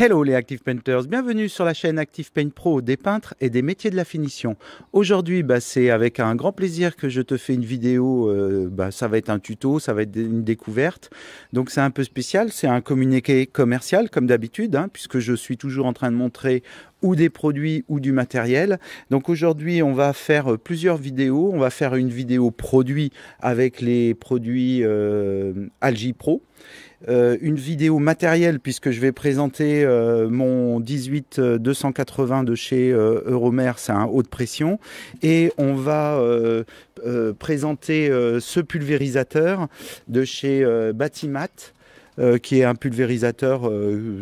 Hello les Active Painters, bienvenue sur la chaîne Active Paint Pro des peintres et des métiers de la finition. Aujourd'hui, c'est avec un grand plaisir que je te fais une vidéo, ça va être un tuto, ça va être une découverte. Donc c'est un peu spécial, c'est un communiqué commercial comme d'habitude, puisque je suis toujours en train de montrer ou des produits ou du matériel. Donc aujourd'hui, on va faire plusieurs vidéos. On va faire une vidéo produit avec les produits Algie Pro. Une vidéo matérielle puisque je vais présenter mon 18-280 de chez Euromer, c'est un haute pression, et on va présenter ce pulvérisateur de chez Batimat, qui est un pulvérisateur,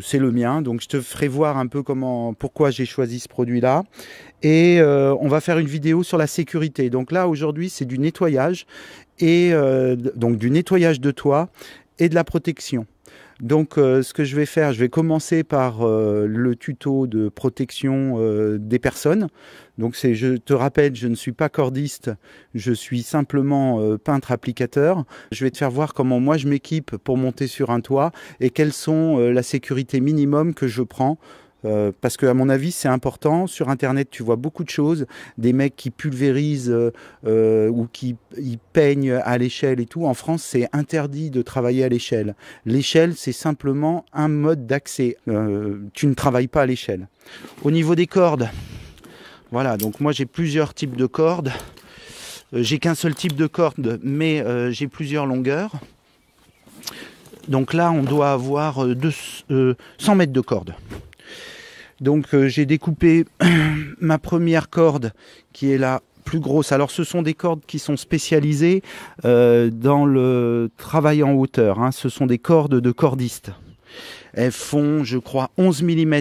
c'est le mien, donc je te ferai voir un peu pourquoi j'ai choisi ce produit là, et on va faire une vidéo sur la sécurité. Donc là aujourd'hui c'est du nettoyage, et donc du nettoyage de toit et de la protection. Donc ce que je vais faire, je vais commencer par le tuto de protection des personnes. Donc je te rappelle, je ne suis pas cordiste, je suis simplement peintre applicateur. Je vais te faire voir comment moi je m'équipe pour monter sur un toit et quelles sont la sécurité minimum que je prends. Parce que à mon avis c'est important. Sur internet tu vois beaucoup de choses, des mecs qui pulvérisent ou qui peignent à l'échelle et tout. En France c'est interdit de travailler à l'échelle. L'échelle c'est simplement un mode d'accès, tu ne travailles pas à l'échelle. Au niveau des cordes, voilà, donc moi j'ai plusieurs types de cordes, j'ai qu'un seul type de corde mais j'ai plusieurs longueurs. Donc là on doit avoir 100 mètres de corde. Donc j'ai découpé ma première corde qui est la plus grosse. Alors ce sont des cordes qui sont spécialisées dans le travail en hauteur, Ce sont des cordes de cordistes. Elles font, je crois, 11 mm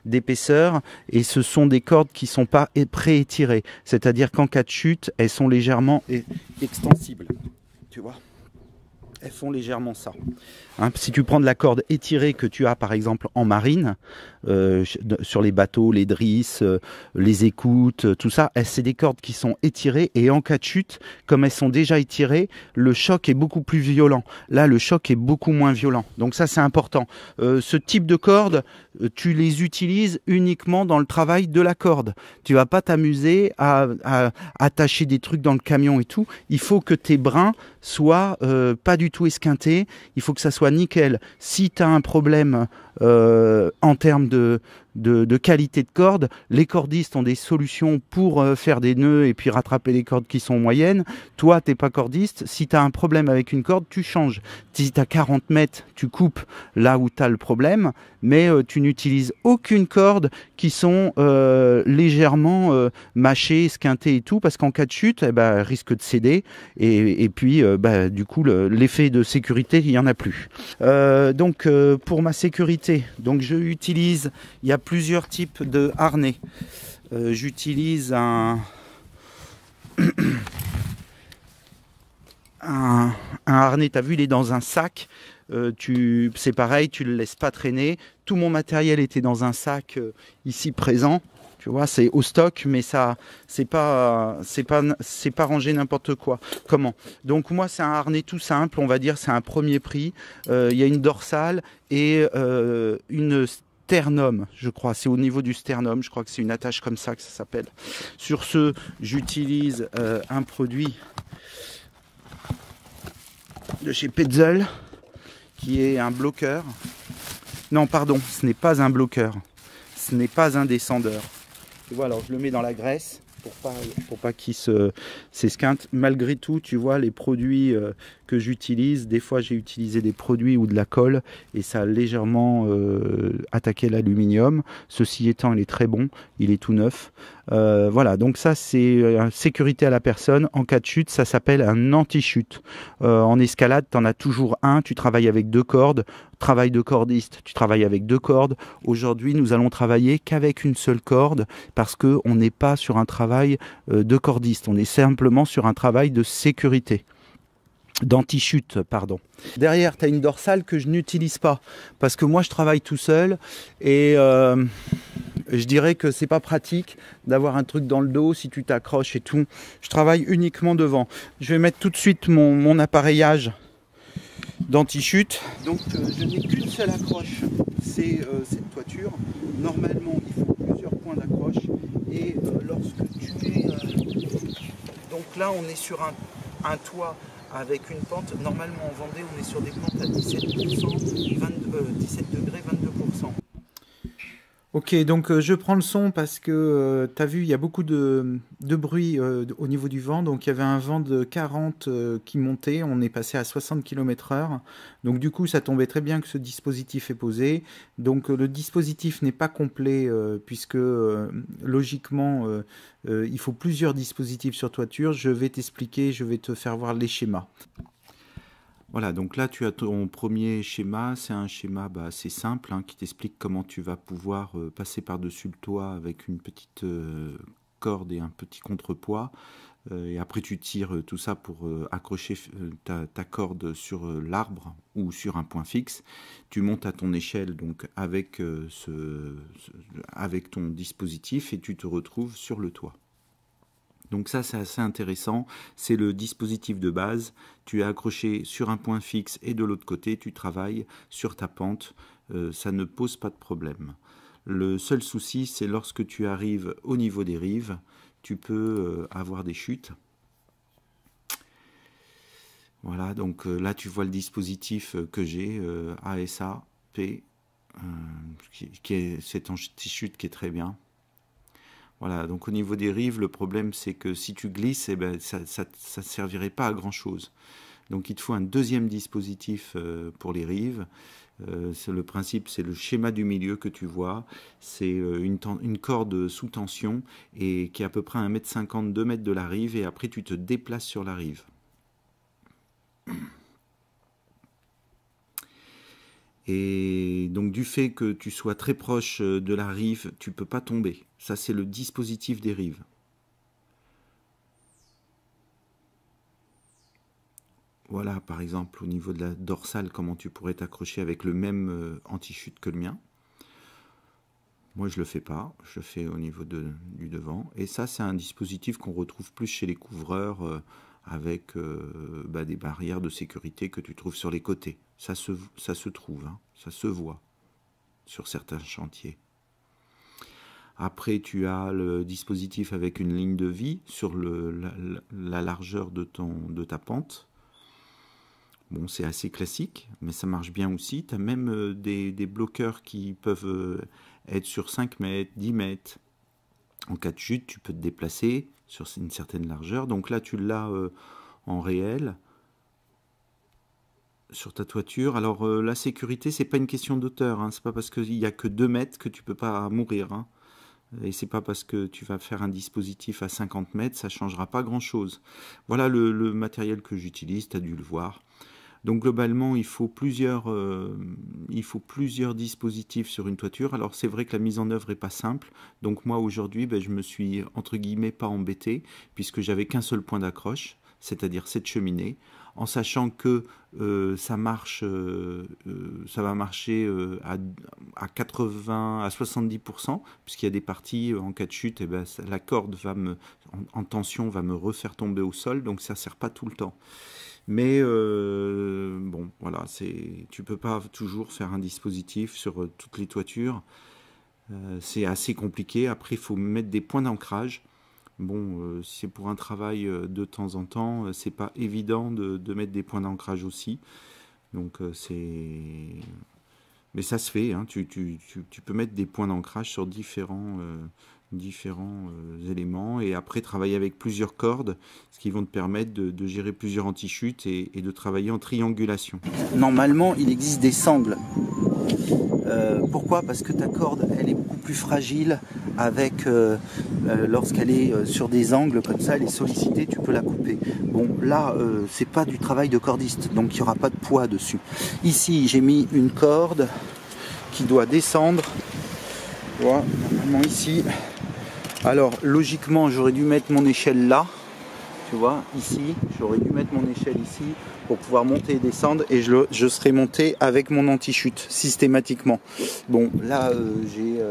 d'épaisseur et ce sont des cordes qui ne sont pas pré-étirées. C'est-à-dire qu'en cas de chute, elles sont légèrement extensibles. Tu vois ? Elles font légèrement ça. Si tu prends de la corde étirée que tu as par exemple en marine, sur les bateaux, les drisses, les écoutes, tout ça, c'est des cordes qui sont étirées et en cas de chute, comme elles sont déjà étirées, le choc est beaucoup plus violent. Là, le choc est beaucoup moins violent. Donc ça, c'est important. Ce type de cordes, tu les utilises uniquement dans le travail de la corde. Tu vas pas t'amuser à attacher des trucs dans le camion et tout. Il faut que tes brins soient pas du tout esquintés. Il faut que ça soit nickel. Si tu as un problème en termes de qualité de corde, les cordistes ont des solutions pour faire des nœuds et puis rattraper les cordes qui sont moyennes. Toi, t'es pas cordiste. Si tu as un problème avec une corde, tu changes. Si tu as 40 mètres, tu coupes là où tu as le problème, mais tu n'utilises aucune corde qui sont légèrement mâchées, esquintées et tout, parce qu'en cas de chute, elles risquent de céder et puis du coup l'effet de sécurité, il n'y en a plus. Donc pour ma sécurité, donc il y a plusieurs types de harnais. J'utilise un harnais, tu as vu, il est dans un sac. C'est pareil, tu le laisses pas traîner. Tout mon matériel était dans un sac ici présent. Tu vois, c'est au stock, mais ça, c'est pas rangé n'importe quoi. Comment? Donc moi, c'est un harnais tout simple, on va dire, c'est un premier prix. Il y a une dorsale et une sternum, je crois. C'est au niveau du sternum, je crois que c'est une attache comme ça que ça s'appelle. Sur ce, j'utilise un produit de chez Petzl, qui est un bloqueur. Non, pardon, ce n'est pas un bloqueur. Ce n'est pas un descendeur. Tu vois, alors je le mets dans la graisse pour pas qu'il s'esquinte. Malgré tout, tu vois, les produits que j'utilise, des fois j'ai utilisé des produits ou de la colle et ça a légèrement attaqué l'aluminium. Ceci étant, il est très bon, il est tout neuf. Voilà, donc ça c'est sécurité à la personne. En cas de chute, ça s'appelle un anti-chute. En escalade, tu en as toujours un, tu travailles avec 2 cordes. Travail de cordiste, tu travailles avec 2 cordes. Aujourd'hui, nous allons travailler qu'avec une seule corde parce qu'on n'est pas sur un travail de cordiste, on est simplement sur un travail de sécurité. D'anti-chute, pardon. Derrière, tu as une dorsale que je n'utilise pas parce que moi, je travaille tout seul et je dirais que c'est pas pratique d'avoir un truc dans le dos si tu t'accroches et tout. Je travaille uniquement devant. Je vais mettre tout de suite mon appareillage d'anti-chute. Donc je n'ai qu'une seule accroche c'est cette toiture. Normalement, il faut plusieurs points d'accroche. Et lorsque tu es... donc là, on est sur un toit avec une pente. Normalement, en Vendée, on est sur des pentes à 17%, 17 degrés, 22%. Ok, donc je prends le son parce que tu as vu, il y a beaucoup de bruit au niveau du vent. Donc il y avait un vent de 40 qui montait, on est passé à 60 km/h. Donc du coup, ça tombait très bien que ce dispositif est posé. Donc le dispositif n'est pas complet puisque logiquement, il faut plusieurs dispositifs sur toiture. Je vais t'expliquer, je vais te faire voir les schémas. Voilà, donc là tu as ton premier schéma, c'est un schéma assez simple hein, qui t'explique comment tu vas pouvoir passer par-dessus le toit avec une petite corde et un petit contrepoids. Et après tu tires tout ça pour accrocher ta corde sur l'arbre ou sur un point fixe. Tu montes à ton échelle donc avec, avec ton dispositif et tu te retrouves sur le toit. Donc ça c'est assez intéressant, c'est le dispositif de base, tu es accroché sur un point fixe et de l'autre côté tu travailles sur ta pente, ça ne pose pas de problème. Le seul souci c'est lorsque tu arrives au niveau des rives, tu peux avoir des chutes. Voilà, donc là tu vois le dispositif que j'ai, ASAP, qui est cette anti-chute qui est très bien. Voilà, donc au niveau des rives, le problème c'est que si tu glisses, eh ben, ça ne servirait pas à grand chose. Donc il te faut un deuxième dispositif pour les rives. Le principe, c'est le schéma du milieu que tu vois. C'est une corde sous tension et qui est à peu près à 1,50 m, 2 mètres de la rive et après tu te déplaces sur la rive. Et donc du fait que tu sois très proche de la rive, tu ne peux pas tomber. Ça c'est le dispositif des rives. Voilà par exemple au niveau de la dorsale comment tu pourrais t'accrocher avec le même anti-chute que le mien. Moi je ne le fais pas, je le fais au niveau du devant. Et ça c'est un dispositif qu'on retrouve plus chez les couvreurs avec des barrières de sécurité que tu trouves sur les côtés. Ça se trouve, hein, ça se voit sur certains chantiers. Après, tu as le dispositif avec une ligne de vie sur la largeur de ta pente. Bon, c'est assez classique, mais ça marche bien aussi. Tu as même des bloqueurs qui peuvent être sur 5 mètres, 10 mètres. En cas de chute, tu peux te déplacer sur une certaine largeur. Donc là, tu l'as en réel sur ta toiture. Alors la sécurité, c'est pas une question d'auteur. Hein. C'est pas parce qu'il n'y a que 2 mètres que tu peux pas mourir. Hein. Et c'est pas parce que tu vas faire un dispositif à 50 mètres, ça changera pas grand chose. Voilà le matériel que j'utilise, tu as dû le voir. Donc globalement, il faut plusieurs dispositifs sur une toiture. Alors c'est vrai que la mise en œuvre n'est pas simple. Donc moi aujourd'hui, je me suis entre guillemets pas embêté puisque j'avais qu'un seul point d'accroche, c'est-à-dire cette cheminée, en sachant que ça va marcher à 80 à 70%, puisqu'il y a des parties en cas de chute, et la corde en tension va me refaire tomber au sol, donc ça ne sert pas tout le temps. Mais bon, voilà, tu peux pas toujours faire un dispositif sur toutes les toitures. C'est assez compliqué. Après, il faut mettre des points d'ancrage. Bon, si c'est pour un travail de temps en temps, c'est pas évident de mettre des points d'ancrage aussi. Donc mais ça se fait. Hein. Tu peux mettre des points d'ancrage sur différents éléments et après travailler avec plusieurs cordes, ce qui vont te permettre de gérer plusieurs anti-chutes et de travailler en triangulation. Normalement, il existe des sangles. Pourquoi? Parce que ta corde, elle est beaucoup plus fragile avec lorsqu'elle est sur des angles comme ça, elle est sollicitée, tu peux la couper. Bon, là, c'est pas du travail de cordiste, donc il n'y aura pas de poids dessus. Ici, j'ai mis une corde qui doit descendre. Voilà, normalement ici. Alors, logiquement, j'aurais dû mettre mon échelle là. Tu vois, ici, j'aurais dû mettre mon échelle ici pour pouvoir monter et descendre et je serais monté avec mon anti-chute systématiquement. Bon, là, j'ai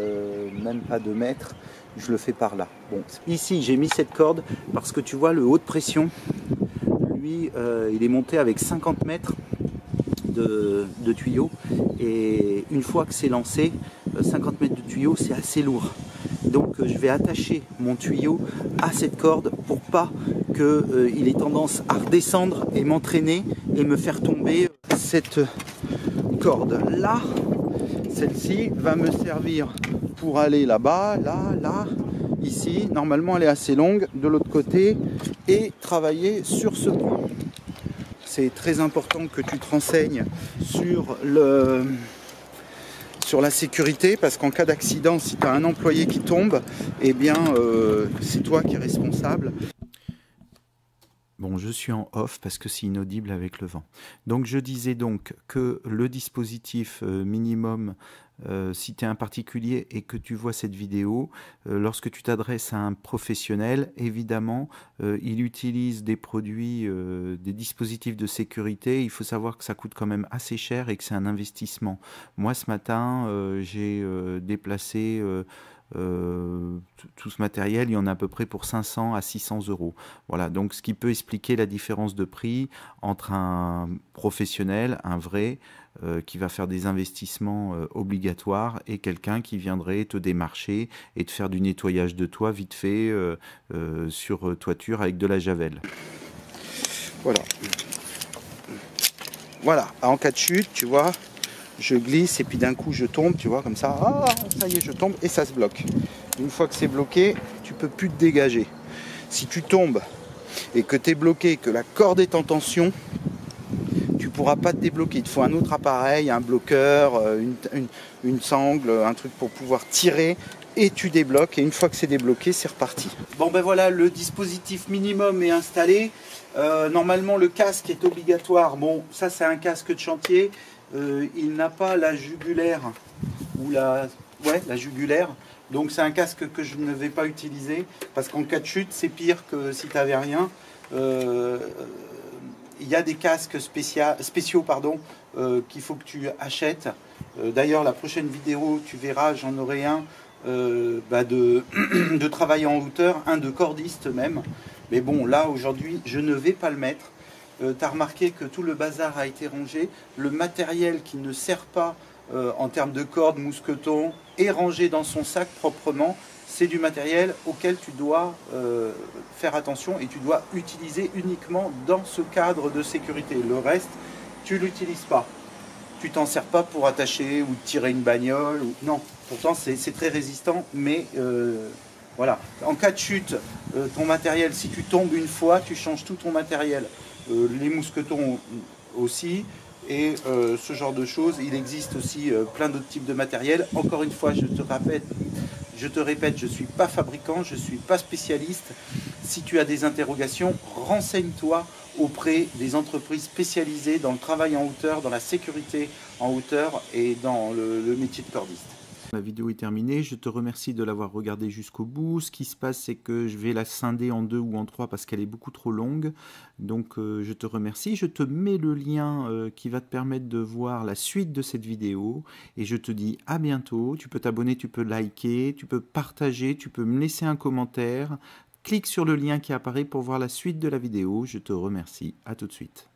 même pas 2 mètres, je le fais par là. Bon, ici, j'ai mis cette corde parce que tu vois, le haut de pression, lui, il est monté avec 50 mètres de tuyaux. Et une fois que c'est lancé, 50 mètres de tuyau, c'est assez lourd. Donc je vais attacher mon tuyau à cette corde pour pas qu'il ait tendance à redescendre et m'entraîner et me faire tomber. Cette corde là, celle-ci va me servir pour aller là-bas, là, ici. Normalement elle est assez longue, de l'autre côté, et travailler sur ce point. C'est très important que tu te renseignes sur la sécurité, parce qu'en cas d'accident, si tu as un employé qui tombe, eh bien c'est toi qui es responsable. Bon, je suis en off parce que c'est inaudible avec le vent. Donc je disais donc que le dispositif minimum, si tu es un particulier et que tu vois cette vidéo, lorsque tu t'adresses à un professionnel, évidemment, il utilise des produits, des dispositifs de sécurité. Il faut savoir que ça coûte quand même assez cher et que c'est un investissement. Moi, ce matin, j'ai déplacé... tout ce matériel, il y en a à peu près pour 500 à 600 euros. Voilà, donc ce qui peut expliquer la différence de prix entre un professionnel, un vrai, qui va faire des investissements obligatoires, et quelqu'un qui viendrait te démarcher et te faire du nettoyage de toit vite fait sur toiture avec de la javel. Voilà. Voilà, en cas de chute, tu vois, je glisse et puis d'un coup je tombe, tu vois, comme ça, ah, ça y est, je tombe et ça se bloque. Une fois que c'est bloqué, tu peux plus te dégager. Si tu tombes et que tu es bloqué, que la corde est en tension, tu ne pourras pas te débloquer. Il te faut un autre appareil, un bloqueur, une sangle, un truc pour pouvoir tirer, et tu débloques, et une fois que c'est débloqué, c'est reparti. Bon ben voilà, le dispositif minimum est installé. Normalement le casque est obligatoire. Bon, ça c'est un casque de chantier. Il n'a pas la jugulaire ou la jugulaire, donc c'est un casque que je ne vais pas utiliser parce qu'en cas de chute c'est pire que si tu n'avais rien. Il y a des casques spéciaux qu'il faut que tu achètes. D'ailleurs la prochaine vidéo tu verras, j'en aurai un de travail en hauteur, un de cordiste même, mais bon là aujourd'hui je ne vais pas le mettre. Tu as remarqué que tout le bazar a été rangé, le matériel qui ne sert pas en termes de cordes, mousquetons, est rangé dans son sac proprement. C'est du matériel auquel tu dois faire attention et tu dois utiliser uniquement dans ce cadre de sécurité. Le reste, tu ne l'utilises pas. Tu t'en sers pas pour attacher ou tirer une bagnole. Non, pourtant c'est très résistant, mais voilà. En cas de chute, ton matériel, si tu tombes une fois, tu changes tout ton matériel. Les mousquetons aussi, et ce genre de choses. Il existe aussi plein d'autres types de matériel. Encore une fois, je te répète, je ne suis pas fabricant, je ne suis pas spécialiste. Si tu as des interrogations, renseigne-toi auprès des entreprises spécialisées dans le travail en hauteur, dans la sécurité en hauteur et dans le métier de cordiste. La vidéo est terminée, je te remercie de l'avoir regardée jusqu'au bout. Ce qui se passe, c'est que je vais la scinder en 2 ou en 3 parce qu'elle est beaucoup trop longue. Donc je te remercie, je te mets le lien qui va te permettre de voir la suite de cette vidéo. Et je te dis à bientôt, tu peux t'abonner, tu peux liker, tu peux partager, tu peux me laisser un commentaire. Clique sur le lien qui apparaît pour voir la suite de la vidéo, je te remercie, à tout de suite.